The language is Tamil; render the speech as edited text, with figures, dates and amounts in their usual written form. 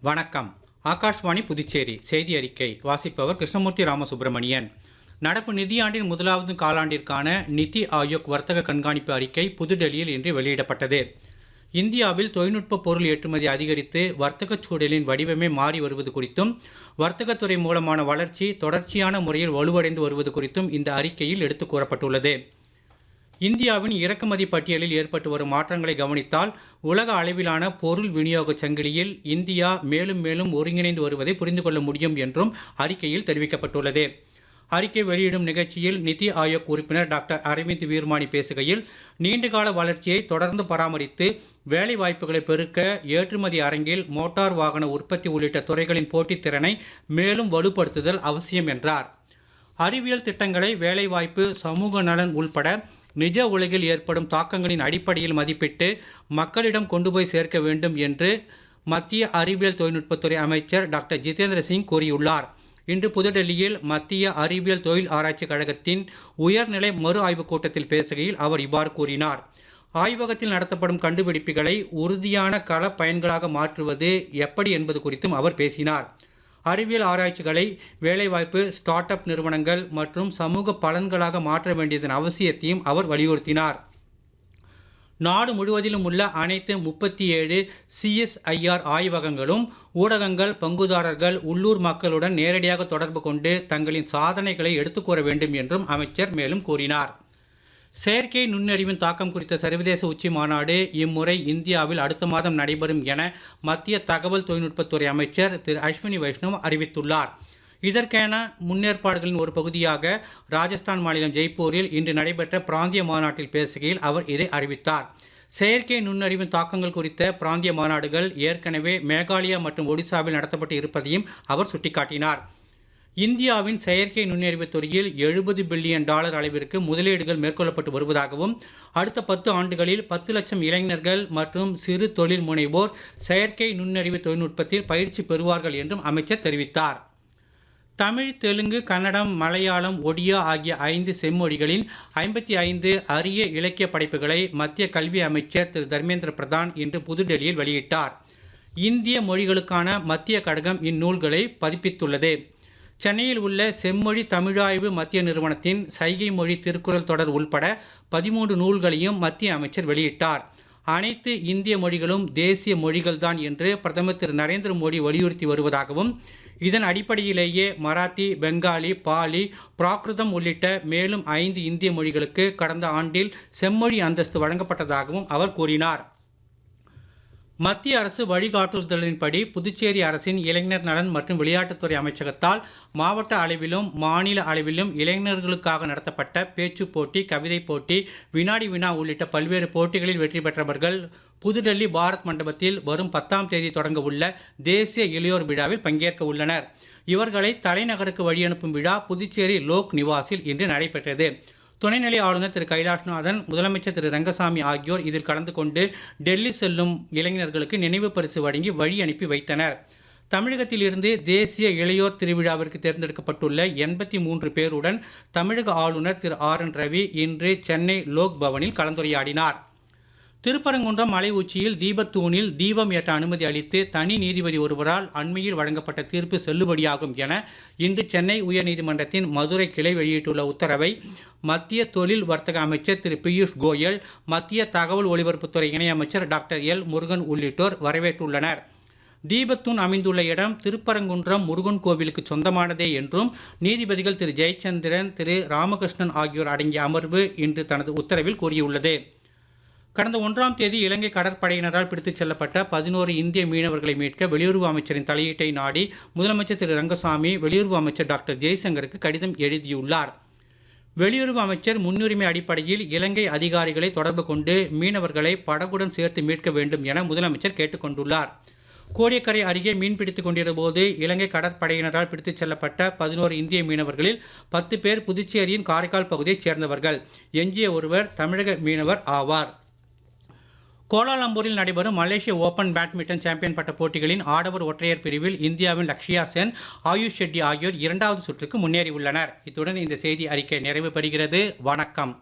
வணக்கம். ஆகாஷ்வாணி புதுச்சேரி செய்தி அறிக்கை வாசிப்பவர் கிருஷ்ணமூர்த்தி ராமசுப்பிரமணியன். நடப்பு நிதியாண்டின் முதலாவது காலாண்டிற்கான நிதி ஆயோக் வர்த்தக கண்காணிப்பு அறிக்கை புதுடெல்லியில் இன்று வெளியிடப்பட்டது. இந்தியாவில் தொழில்நுட்ப பொருள் ஏற்றுமதி அதிகரித்து வர்த்தகச் சூழலின் வடிவமே மாறி வருவது குறித்தும், வர்த்தகத்துறை மூலமான வளர்ச்சி தொடர்ச்சியான முறையில் வலுவடைந்து வருவது குறித்தும் இந்த அறிக்கையில் எடுத்துக் கூறப்பட்டுள்ளது. இந்தியாவின் இறக்குமதி பட்டியலில் ஏற்பட்டு வரும் மாற்றங்களை கவனித்தால் உலக அளவிலான பொருள் விநியோக சங்கிலியில் இந்தியா மேலும் மேலும் ஒருங்கிணைந்து வருவதை புரிந்து கொள்ள முடியும் என்றும் அறிக்கையில் தெரிவிக்கப்பட்டுள்ளது. அறிக்கை வெளியிடும் நிகழ்ச்சியில் நிதி ஆயோக் உறுப்பினர் டாக்டர் அரவிந்த் வீர்மானி பேசுகையில், நீண்டகால வளர்ச்சியை தொடர்ந்து பராமரித்து வேலை வாய்ப்புகளை பெருக்க ஏற்றுமதி அரங்கில் மோட்டார் வாகன உற்பத்தி உள்ளிட்ட துறைகளின் போட்டித்திறனை மேலும் வலுப்படுத்துதல் அவசியம் என்றார். அறிவியல் திட்டங்களை வேலைவாய்ப்பு, சமூக நலன் உள்பட நிஜ உலகில் ஏற்படும் தாக்கங்களின் அடிப்படையில் மதிப்பிட்டு மக்களிடம் கொண்டு போய் சேர்க்க வேண்டும் என்று மத்திய அறிவியல் தொழில்நுட்பத்துறை அமைச்சர் டாக்டர் ஜிதேந்திர சிங் கூறியுள்ளார். இன்று புதுடெல்லியில் மத்திய அறிவியல் தொழில் ஆராய்ச்சி கழகத்தின் உயர்நிலை மறு ஆய்வுக் கூட்டத்தில் பேசுகையில் அவர் இவ்வாறு கூறினார். ஆய்வகத்தில் நடத்தப்படும் கண்டுபிடிப்புகளை உறுதியான கள பயன்களாக மாற்றுவது எப்படி என்பது குறித்தும் அவர் பேசினார். அறிவியல் ஆராய்ச்சிகளை வேலைவாய்ப்பு, ஸ்டார்ட் அப் நிறுவனங்கள் மற்றும் சமூக பலன்களாக மாற்ற வேண்டியதன் அவசியத்தையும் அவர் வலியுறுத்தினார். நாடு முழுவதிலும் உள்ள அனைத்து 37 CSIR ஆய்வகங்களும் ஊடகங்கள், பங்குதாரர்கள், உள்ளூர் மக்களுடன் நேரடியாக தொடர்பு கொண்டு தங்களின் சாதனைகளை எடுத்துக் கூற வேண்டும் என்றும் அமைச்சர் மேலும் கூறினார். செயற்கை நுண்ணறிவின் தாக்கம் குறித்த சர்வதேச உச்சி மாநாடு இம்முறை இந்தியாவில் அடுத்த மாதம் நடைபெறும் என மத்திய தகவல் தொழில்நுட்பத்துறை அமைச்சர் திரு அஸ்வினி வைஷ்ணவ் அறிவித்துள்ளார். இதற்கான முன்னேற்பாடுகளின் ஒரு பகுதியாக ராஜஸ்தான் மாநிலம் ஜெய்ப்பூரில் இன்று நடைபெற்ற பிராந்திய மாநாட்டில் பேசுகையில் அவர் இதை அறிவித்தார். செயற்கை நுண்ணறிவின் தாக்கங்கள் குறித்த பிராந்திய மாநாடுகள் ஏற்கனவே மேகாலயா மற்றும் ஒடிசாவில் நடத்தப்பட்டு இருப்பதையும் அவர் சுட்டிக்காட்டினார். இந்தியாவின் செயற்கை நுண்ணறிவு துறையில் $70 பில்லியன் அளவிற்கு முதலீடுகள் மேற்கொள்ளப்பட்டு வருவதாகவும், அடுத்த 10 ஆண்டுகளில் 10 லட்சம் இளைஞர்கள் மற்றும் சிறு தொழில் முனைவோர் செயற்கை நுண்ணறிவு தொழில்நுட்பத்தில் பயிற்சி பெறுவார்கள் என்றும் அமைச்சர் தெரிவித்தார். தமிழ், தெலுங்கு, கன்னடம், மலையாளம், ஒடியா ஆகிய 5 செம்மொழிகளின் 55 அரிய இலக்கிய படைப்புகளை மத்திய கல்வி அமைச்சர் திரு தர்மேந்திர பிரதான் இன்று புதுடெல்லியில் வெளியிட்டார். இந்திய மொழிகளுக்கான மத்திய கழகம் இந்நூல்களை பதிப்பித்துள்ளது. சென்னையில் உள்ள செம்மொழி தமிழாய்வு மத்திய நிறுவனத்தின் சைகை மொழி திருக்குறள் தொடர் உள்பட 13 நூல்களையும் மத்திய அமைச்சர் வெளியிட்டார். அனைத்து இந்திய மொழிகளும் தேசிய மொழிகள்தான் என்று பிரதமர் திரு நரேந்திர மோடி வலியுறுத்தி வருவதாகவும், இதன் அடிப்படையிலேயே மராத்தி, பெங்காலி, பாலி, பிராகிருதம் உள்ளிட்ட மேலும் 5 இந்திய மொழிகளுக்கு கடந்த ஆண்டில் செம்மொழி அந்தஸ்து வழங்கப்பட்டதாகவும் அவர் கூறினார். மத்திய அரசு வழிகாட்டுதலின்படி புதுச்சேரி அரசின் இளைஞர் நலன் மற்றும் விளையாட்டுத்துறை அமைச்சகத்தால் மாவட்ட அளவிலும் மாநில அளவிலும் இளைஞர்களுக்காக நடத்தப்பட்ட பேச்சுப் போட்டி, கவிதை போட்டி, வினாடி வினா உள்ளிட்ட பல்வேறு போட்டிகளில் வெற்றி பெற்றவர்கள் புதுடெல்லி பாரத் மண்டபத்தில் வரும் 10ஆம் தேதி தொடங்க உள்ள தேசிய இளையோர் விழாவில் பங்கேற்க உள்ளனர். இவர்களை தலைநகருக்கு வழியனுப்பும் விழா புதுச்சேரி லோக் நிவாசில் இன்று நடைபெற்றது. துணைநிலை ஆளுநர் திரு கைலாஷ்நாதன், முதலமைச்சர் திரு ரங்கசாமி ஆகியோர் இதில் கலந்து கொண்டு டெல்லி செல்லும் இளைஞர்களுக்கு நினைவு பரிசு வழங்கி வழி அனுப்பி வைத்தனர். தமிழகத்திலிருந்து தேசிய இளையோர் திருவிழாவிற்கு தேர்ந்தெடுக்கப்பட்டுள்ள 83 பேருடன் தமிழக ஆளுநர் திரு RN ரவி இன்று சென்னை லோக் பவனில் கலந்துரையாடினார். திருப்பரங்குன்றம் மலை உச்சியில் தீபத்தூணில் தீபம் ஏற்ற அனுமதி அளித்து தனி நீதிபதி ஒருவரால் அண்மையில் வழங்கப்பட்ட தீர்ப்பு செல்லுபடியாகும் என இன்று சென்னை உயர்நீதிமன்றத்தின் மதுரை கிளை வெளியிட்டுள்ள உத்தரவை மத்திய தொழில் வர்த்தக அமைச்சர் திரு பியூஷ் கோயல், மத்திய தகவல் ஒலிபரப்புத்துறை இணையமைச்சர் டாக்டர் முருகன் உள்ளிட்டோர் வரவேற்றுள்ளனர். தீபத்தூண் அமைந்துள்ள இடம் திருப்பரங்குன்றம் முருகன் கோவிலுக்கு சொந்தமானதே என்றும் நீதிபதிகள் திரு ஜெயச்சந்திரன், திரு ராமகிருஷ்ணன் ஆகியோர் அடங்கிய அமர்வு இன்று தனது உத்தரவில் கூறியுள்ளது. கடந்த 1ஆம் தேதி இலங்கை கடற்படையினரால் பிடித்துச் செல்லப்பட்ட 11 இந்திய மீனவர்களை மீட்க வெளியுறவு அமைச்சரின் தலையீட்டை நாடி முதலமைச்சர் திரு ரங்கசாமி வெளியுறவு அமைச்சர் டாக்டர் ஜெய்சங்கருக்கு கடிதம் எழுதியுள்ளார். வெளியுறவு அமைச்சர் முன்னுரிமை அடிப்படையில் இலங்கை அதிகாரிகளை தொடர்பு கொண்டு மீனவர்களை படகுடன் சேர்த்து மீட்க வேண்டும் என முதலமைச்சர் கேட்டுக்கொண்டுள்ளார். கோடியக்கரை அருகே மீன்பிடித்துக் கொண்டிருந்தபோது இலங்கை கடற்படையினரால் பிடித்துச் செல்லப்பட்ட 11 இந்திய மீனவர்களில் 10 பேர் புதுச்சேரியின் காரைக்கால் பகுதியைச் சேர்ந்தவர்கள். எஞ்சிய ஒருவர் தமிழக மீனவர் ஆவார். கோலாலம்பூரில் நடைபெறும் மலேசிய ஓபன் பேட்மிண்டன் சாம்பியன் பட்ட போட்டிகளின் ஆடவர் ஒற்றையர் பிரிவில் இந்தியாவின் லக்ஷயா சென், ஆயுஷ் ஷெட்டி ஆகியோர் 2வது சுற்றுக்கு முன்னேறியுள்ளனர். இத்துடன் இந்த செய்தி அறிக்கை நிறைவு பெறுகிறது. வணக்கம்.